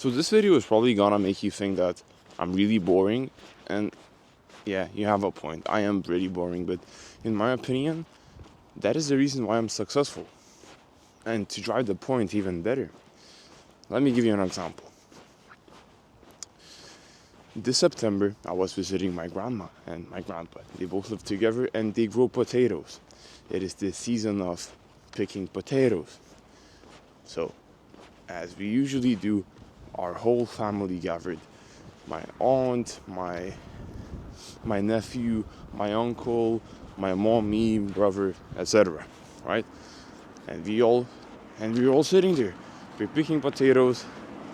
So this video is probably gonna make you think that I'm really boring, and yeah, you have a point. I am pretty boring, but in my opinion, that is the reason why I'm successful. And to drive the point even better, let me give you an example. This September, I was visiting my grandma and my grandpa. They both live together and they grow potatoes. It is the season of picking potatoes. So, as we usually do, our whole family gathered. My aunt, my nephew, my uncle, my mom, me, brother, etc. Right? And we were all sitting there. We're picking potatoes.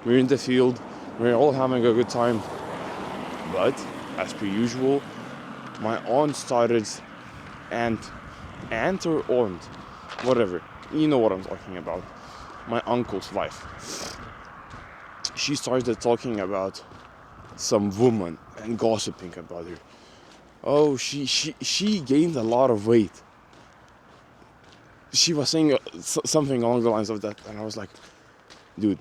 We're in the field. We're all having a good time. But as per usual, my aunt started, aunt or aunt, whatever. You know what I'm talking about. My uncle's wife. She started talking about some woman and gossiping about her. Oh, she gained a lot of weight. She was saying something along the lines of that, and I was like, dude,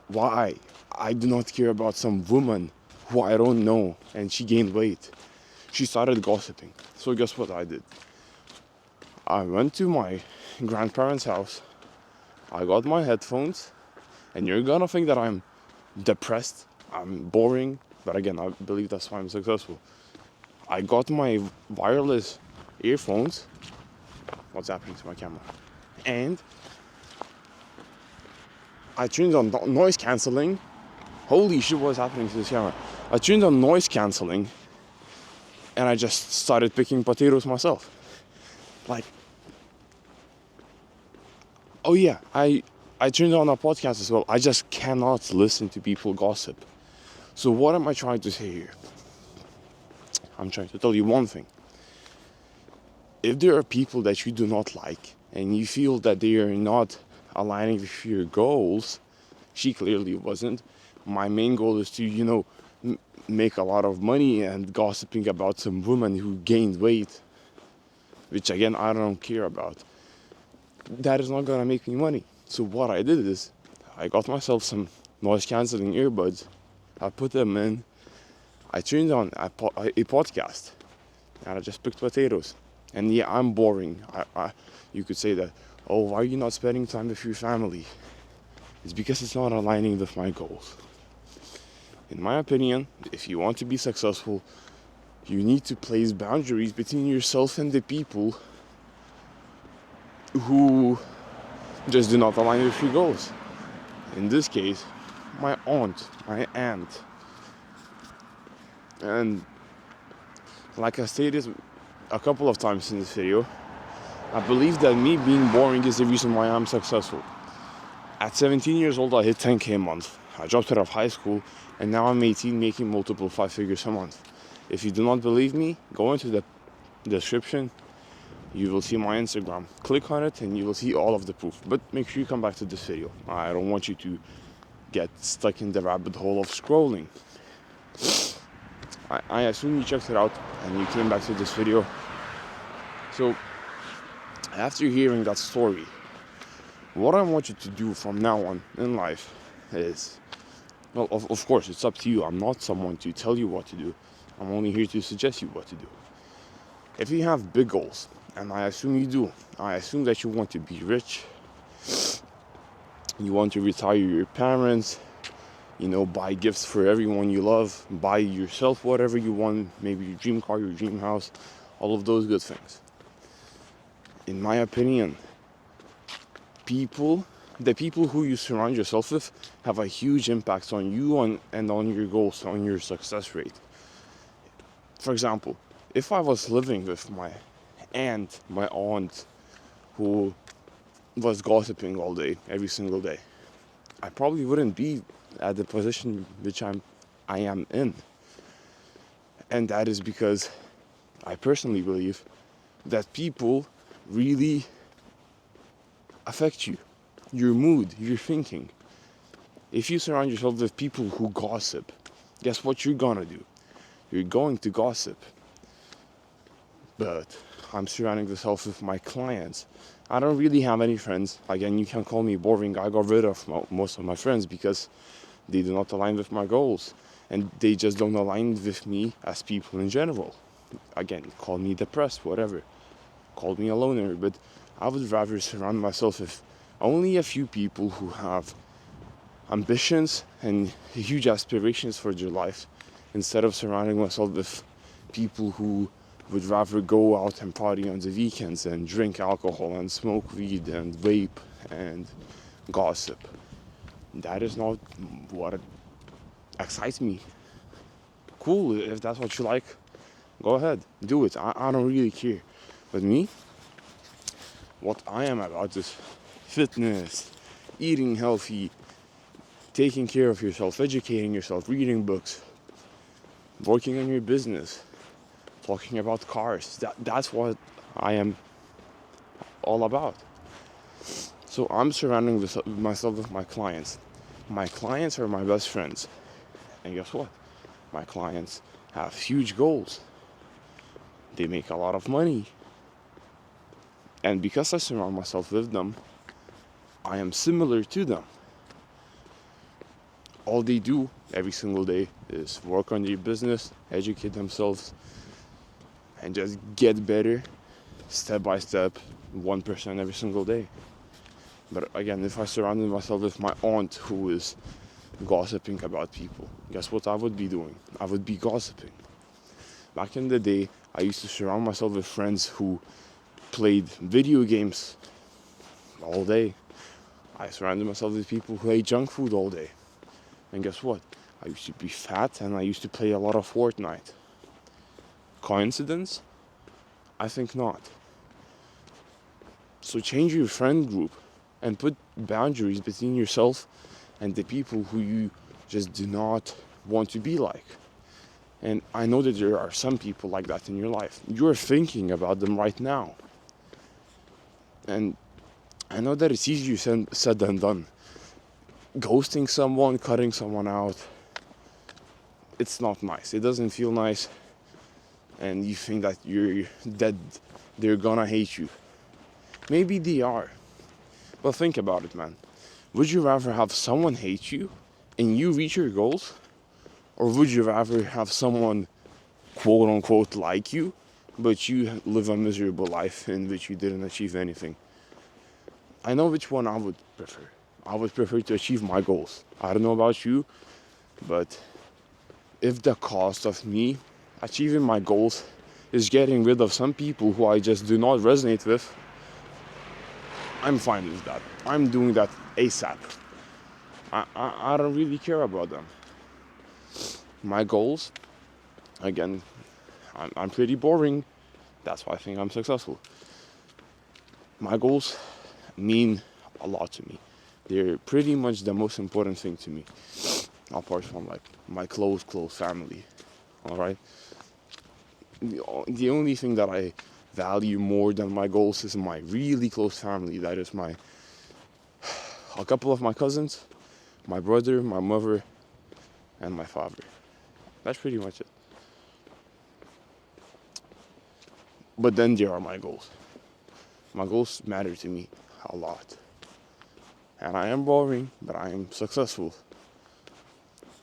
why? I do not care about some woman who I don't know, and she gained weight. She started gossiping. So guess what I did? I went to my grandparents' house. I got my headphones, and you're gonna think that I'm depressed, I'm boring, but again, I believe that's why I'm successful. I got my wireless earphones. What's happening to my camera? And I turned on noise cancelling. Holy shit, what's happening to this camera? I turned on noise cancelling and I just started picking potatoes myself. Like, oh yeah, I turned on a podcast as well. I just cannot listen to people gossip. So what am I trying to say here? I'm trying to tell you one thing. If there are people that you do not like and you feel that they are not aligning with your goals, she clearly wasn't. My main goal is to, make a lot of money, and gossiping about some woman who gained weight, which again, I don't care about. That is not gonna make me money. So what I did is, I got myself some noise cancelling earbuds. I put them in. I turned on a podcast, and I just picked potatoes. And yeah, I'm boring. You could say that, oh, why are you not spending time with your family? It's because it's not aligning with my goals. In my opinion, if you want to be successful, you need to place boundaries between yourself and the people who just do not align with your goals. In this case, my aunt. And like I stated a couple of times in this video, I believe that me being boring is the reason why I'm successful. At 17 years old, I hit 10K a month. I dropped out of high school, and now I'm 18, making multiple 5 figures a month. If you do not believe me, go into the description. You will see my Instagram. Click on it, and you will see all of the proof. But make sure you come back to this video. I don't want you to get stuck in the rabbit hole of scrolling. I assume you checked it out, and you came back to this video. So, after hearing that story, what I want you to do from now on in life is, well, of course, it's up to you. I'm not someone to tell you what to do. I'm only here to suggest you what to do. If you have big goals, and I assume you do, I assume that you want to be rich, you want to retire your parents, buy gifts for everyone you love, buy yourself whatever you want, maybe your dream car, your dream house, all of those good things. In my opinion, the people who you surround yourself with have a huge impact on you and on your goals, on your success rate. For example, if I was living with my aunt, who was gossiping all day, every single day, I probably wouldn't be at the position which I am in. And that is because I personally believe that people really affect you, your mood, your thinking. If you surround yourself with people who gossip, guess what you're gonna do? You're going to gossip. But I'm surrounding myself with my clients. I don't really have any friends. Again, you can call me boring. I got rid of most of my friends because They do not align with my goals. And they just don't align with me as people in general. Again, call me depressed, whatever. Call me a loner, but I would rather surround myself with only a few people who have ambitions and huge aspirations for their life, instead of surrounding myself with people who would rather go out and party on the weekends and drink alcohol and smoke weed and vape and gossip. That is not what excites me. Cool, if that's what you like, go ahead, do it. I don't really care. But me, what I am about is fitness, eating healthy, taking care of yourself, educating yourself, reading books, working on your business, talking about cars. That's what I am all about. So I'm surrounding myself with my clients. My clients are my best friends. And guess what? My clients have huge goals. They make a lot of money. And because I surround myself with them, I am similar to them. All they do every single day is work on their business, educate themselves, and just get better step by step, 1% every single day. But again, if I surrounded myself with my aunt who is gossiping about people, guess what I would be doing? I would be gossiping. Back in the day, I used to surround myself with friends who played video games all day. I surrounded myself with people who ate junk food all day. And guess what? I used to be fat and I used to play a lot of Fortnite. Coincidence? I think not. So change your friend group and put boundaries between yourself and the people who you just do not want to be like. And I know that there are some people like that in your life. You're thinking about them right now. And I know that it's easier said than done. Ghosting someone, cutting someone out, it's not nice. It doesn't feel nice. And you think that they're gonna hate you. Maybe they are. But think about it, man. Would you rather have someone hate you and you reach your goals? Or would you rather have someone quote unquote like you, but you live a miserable life in which you didn't achieve anything? I know which one I would prefer. I would prefer to achieve my goals. I don't know about you, but if the cost of me achieving my goals is getting rid of some people who I just do not resonate with, I'm fine with that. I'm doing that ASAP. I don't really care about them. My goals, again, I'm pretty boring. That's why I think I'm successful. My goals mean a lot to me. They're pretty much the most important thing to me, apart from like my close family. All right. The only thing that I value more than my goals is my really close family. That is a couple of my cousins, my brother, my mother, and my father. That's pretty much it. But then there are my goals. My goals matter to me a lot. And I am boring, but I am successful.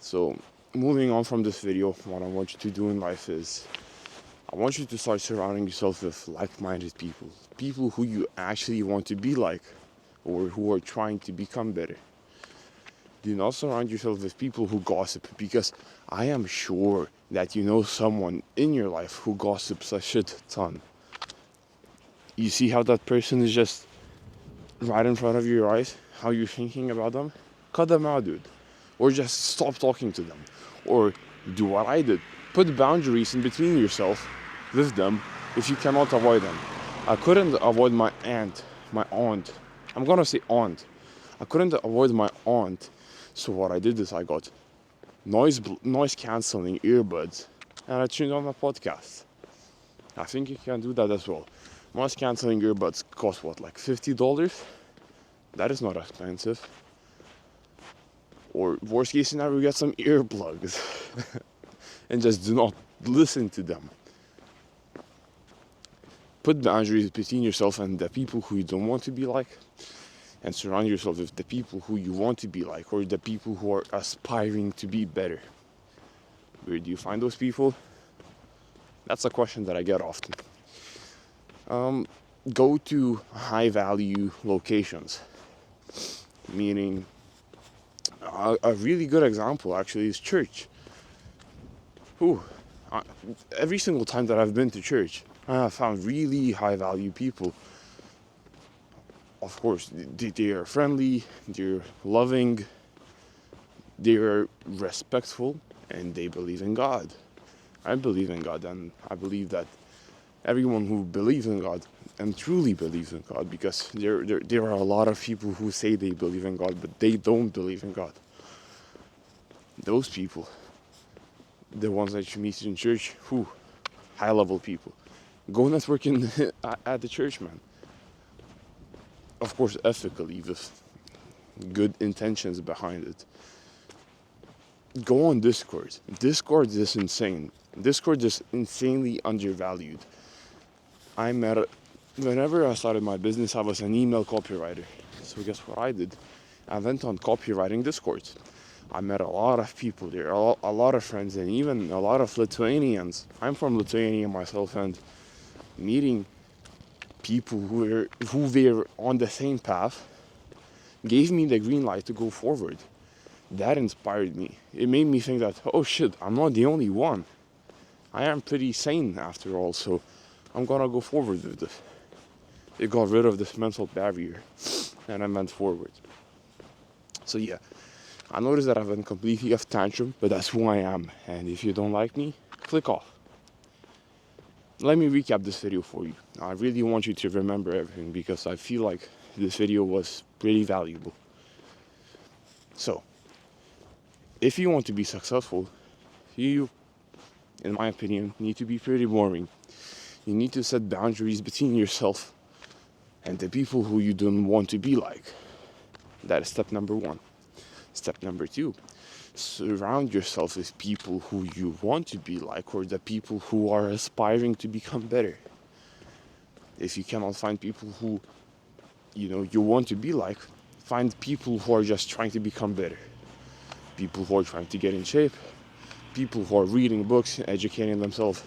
So, moving on from this video, what I want you to do in life is I want you to start surrounding yourself with like-minded people. People who you actually want to be like, or who are trying to become better. Do not surround yourself with people who gossip, because I am sure that you know someone in your life who gossips a shit ton. You see how that person is just right in front of your eyes, how you're thinking about them? Cut them out, dude. Or just stop talking to them. Or do what I did. Put boundaries in between yourself with them if you cannot avoid them. I couldn't avoid my aunt. I'm gonna say aunt. I couldn't avoid my aunt. So what I did is I got noise cancelling earbuds and I tuned on my podcast. I think you can do that as well. Noise cancelling earbuds cost what, like $50? That is not expensive. Or worst case scenario, get some earplugs and just do not listen to them. Put boundaries between yourself and the people who you don't want to be like. and surround yourself with the people who you want to be like, or the people who are aspiring to be better. Where do you find those people? That's a question that I get often. Go to high value locations, meaning a really good example actually is church. Whew. Every single time that I've been to church, I have found really high value people. Of course, they are friendly, they're loving, they are respectful, and they believe in God. I believe in God, and I believe that everyone who believes in God and truly believes in God, because there are a lot of people who say they believe in God, but they don't believe in God. Those people, the ones that you meet in church, high level people. Go networking at the church, man. Of course, ethically, with good intentions behind it. Go on Discord. Discord is insane. Discord is insanely undervalued. Whenever I started my business, I was an email copywriter. So guess what I did? I went on copywriting Discord. I met a lot of people there, a lot of friends, and even a lot of Lithuanians. I'm from Lithuania myself, and meeting people who were on the same path gave me the green light to go forward. That inspired me. It made me think that, oh shit, I'm not the only one. I am pretty sane after all, so I'm gonna go forward with this. It got rid of this mental barrier, and I went forward. So yeah, I noticed that I've been completely off tantrum, but that's who I am. And if you don't like me, click off. Let me recap this video for you. I really want you to remember everything because I feel like this video was pretty valuable. So, if you want to be successful, you, in my opinion, need to be pretty boring. You need to set boundaries between yourself and the people who you don't want to be like. That is step number 1. Step number 2, surround yourself with people who you want to be like, or the people who are aspiring to become better. If you cannot find people who you want to be like, find people who are just trying to become better. People who are trying to get in shape, people who are reading books, educating themselves,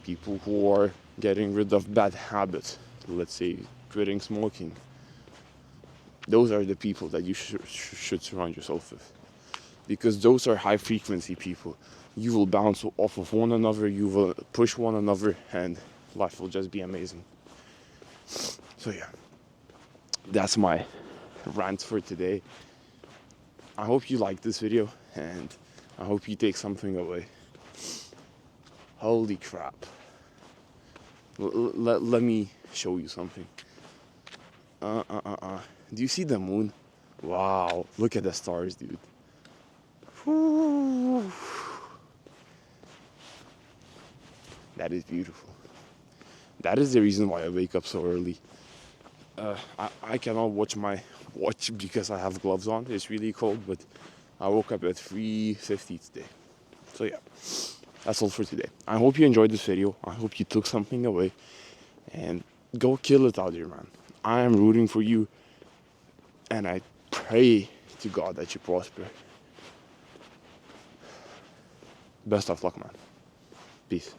people who are getting rid of bad habits, let's say quitting smoking. Those are the people that you should surround yourself with, because those are high frequency people. You will bounce off of one another, you will push one another, and life will just be amazing. So yeah, that's my rant for today. I hope you liked this video, and I hope you take something away. Holy crap. Let me show you something. Do you see the moon? Wow, look at the stars, dude. Whew. That is beautiful. That is the reason why I wake up so early. I cannot watch my watch because I have gloves on. It's really cold, but I woke up at 3:50 today. So yeah, that's all for today. I hope you enjoyed this video. I hope you took something away. And go kill it out there, man. I am rooting for you. And I pray to God that you prosper. Best of luck, man. Peace.